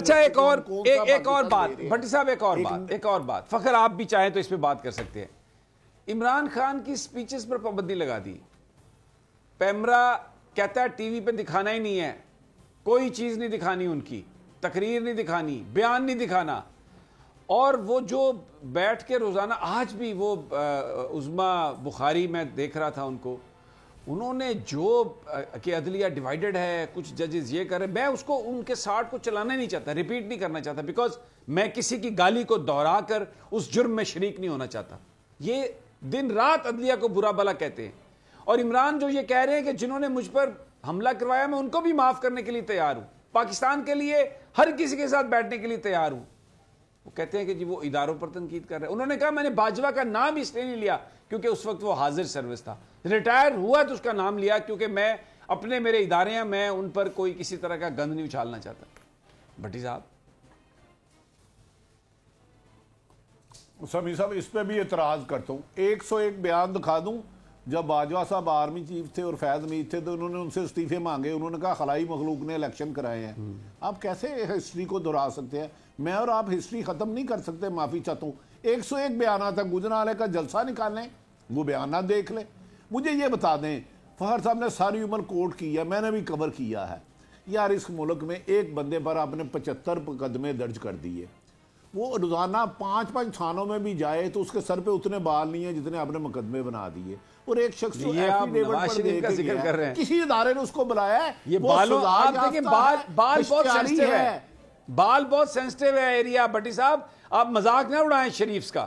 अच्छा एक और बात भट्टी साहब, एक और बात फखर, आप भी चाहें तो इस पे बात कर सकते हैं। इमरान खान की स्पीचेस पर पाबंदी लगा दी। पैमरा कहता है टीवी पे दिखाना ही नहीं है, कोई चीज नहीं दिखानी, उनकी तकरीर नहीं दिखानी, बयान नहीं दिखाना। और वो जो बैठ के रोजाना, आज भी वो उज़्मा बुखारी में देख रहा था उनको, उन्होंने जो कि अदलिया डिवाइडेड है, कुछ जजेस ये कर रहे, मैं उसको उनके साथ को चलाना नहीं चाहता, रिपीट नहीं करना चाहता, बिकॉज मैं किसी की गाली को दोहरा कर उस जुर्म में शरीक नहीं होना चाहता। ये दिन रात अदलिया को बुरा भला कहते हैं। और इमरान जो ये कह रहे हैं कि जिन्होंने मुझ पर हमला करवाया, मैं उनको भी माफ करने के लिए तैयार हूं, पाकिस्तान के लिए हर किसी के साथ बैठने के लिए तैयार हूं। वो कहते हैं कि जी वो इदारों पर तनकीद कर रहे हैं। उन्होंने कहा मैंने बाजवा का नाम इसलिए नहीं लिया क्योंकि उस वक्त वो हाजिर सर्विस था, रिटायर हुआ तो उसका नाम लिया क्योंकि मैं अपने मेरे इदारे हैं, मैं उन पर कोई किसी तरह का गंद नहीं उछालना चाहता। भट्टी साहब, समी साहब, इस पे भी एतराज करता हूँ। 101 बयान दिखा दूं, जब बाजवा साहब आर्मी चीफ थे और फैज मीर थे तो उन्होंने उनसे इस्तीफे मांगे, उन्होंने कहा खलाई मखलूक ने इलेक्शन कराए हैं। आप कैसे हिस्ट्री को दोहरा सकते हैं? मैं और आप हिस्ट्री खत्म नहीं कर सकते। माफी चाहता हूँ, 101 बयान था, गुजराले का जलसा निकालें, वो बयान देख लें। मुझे ये बता दें, फखर साहब ने सारी उम्र कोर्ट किया, मैंने भी कवर किया है यार, इस मुल्क में एक बंदे पर आपने 75 मुकदमे दर्ज कर दिए, वो रोजाना 5-5 थानों में भी जाए तो उसके सर पे उतने बाल नहीं है जितने आपने मुकदमे बना दिए। और एक शख्स जो एफिडेविट पर दे के जिक्र कर रहे हैं, किसी इदारे ने उसको बुलाया है, ये बालों, आप देखिए बाल बहुत सेंसिटिव है, बाल बहुत सेंसिटिव है एरिया। भट्टी साहब, आप मजाक ना उड़ाएं शरीफ्स का।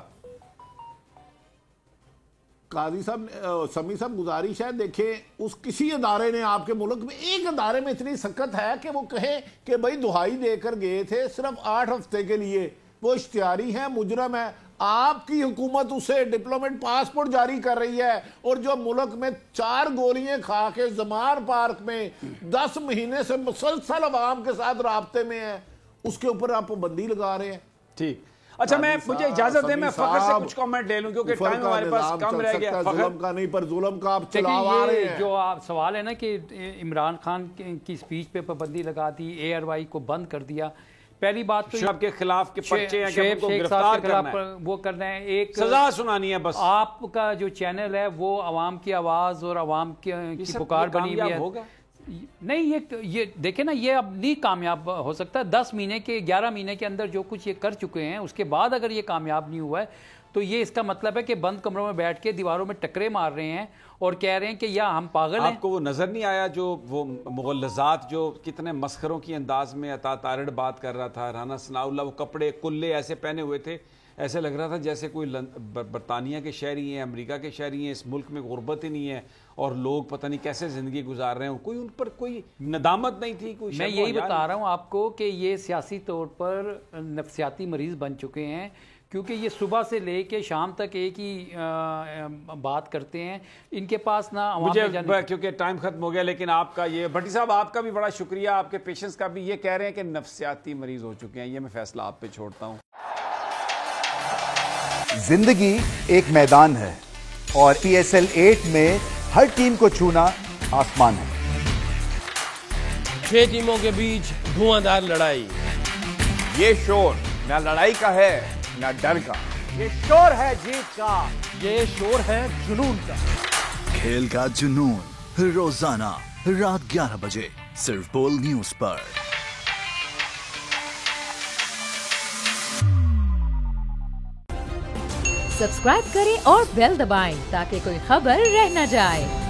काजी साहब, समी साहब, गुजारिश है, देखें उस किसी अदारे ने आपके मुल्क में, एक अदारे में इतनी सख्त है कि वो कहे कि भाई दुहाई देकर गए थे सिर्फ 8 हफ्ते के लिए, वो इश्तियारी है, मुजरम है। आपकी हुकूमत उसे डिप्लोमेट पासपोर्ट जारी कर रही है, और जो मुल्क में 4 गोलियां खा के जमार पार्क में 10 महीने से मुसलसल अवाम के साथ राब्ते में है, उसके ऊपर आप पाबंदी लगा रहे हैं। ठीक, अच्छा, मुझे इजाजत दें, मैं फखर से कुछ कमेंट ले लूं क्योंकि टाइम हमारे पास कम रह गया। जुल्म का नहीं, पर जुल्म का आप चलावा रहे हैं। जो आप सवाल है ना कि इमरान खान की स्पीच पे पाबंदी लगा दी, ARY को बंद कर दिया। पहली बात तो आपके खिलाफ के पर्चे हैं कि उनको गिरफ्तार करना है, वो करना है, एक सजा सुनानी है बस। आपका जो चैनल है वो आवाम की आवाज और आवाम की पुकार बनी हुई है। नहीं, ये देखे ना, ये अब नहीं कामयाब हो सकता। 10 महीने के 11 महीने के अंदर जो कुछ ये कर चुके हैं, उसके बाद अगर ये कामयाब नहीं हुआ है तो ये इसका मतलब है कि बंद कमरों में बैठ के दीवारों में टकरे मार रहे हैं और कह रहे हैं कि या हम पागल हैं। आपको वो नजर नहीं आया जो वो मुगल्लज़ात जो कितने मस्खरों की अंदाज में अता तारड़ बात कर रहा था, राना सनाउल्लाह, वो कपड़े कुल्ले ऐसे पहने हुए थे, ऐसे लग रहा था जैसे कोई बरतानिया के शहरी हैं, अमेरिका के शहरी हैं, इस मुल्क में गुर्बत ही नहीं है और लोग पता नहीं कैसे जिंदगी गुजार रहे हैं। कोई उन पर कोई नदामत नहीं थी, कोई। मैं यही बता रहा हूँ आपको कि ये सियासी तौर पर नफ्सियाती मरीज बन चुके हैं, क्योंकि ये सुबह से लेके शाम तक एक ही बात करते हैं। इनके पास ना मुझे क्योंकि टाइम खत्म हो गया, लेकिन आपका ये भट्टी साहब, आपका भी बड़ा शुक्रिया, आपके पेशेंस का भी। ये कह रहे हैं कि नफ्सियाती मरीज हो चुके हैं, ये मैं फैसला आप पे छोड़ता हूँ। जिंदगी एक मैदान है और PSL 8 में हर टीम को छूना आसमान है। 6 टीमों के बीच धुआंधार लड़ाई। ये शोर ना लड़ाई का है ना डर का, ये शोर है जीत का, ये शोर है जुनून का। खेल का जुनून रोजाना रात 11 बजे सिर्फ बोल न्यूज पर। सब्सक्राइब करें और बेल दबाएं ताकि कोई खबर रह न जाए।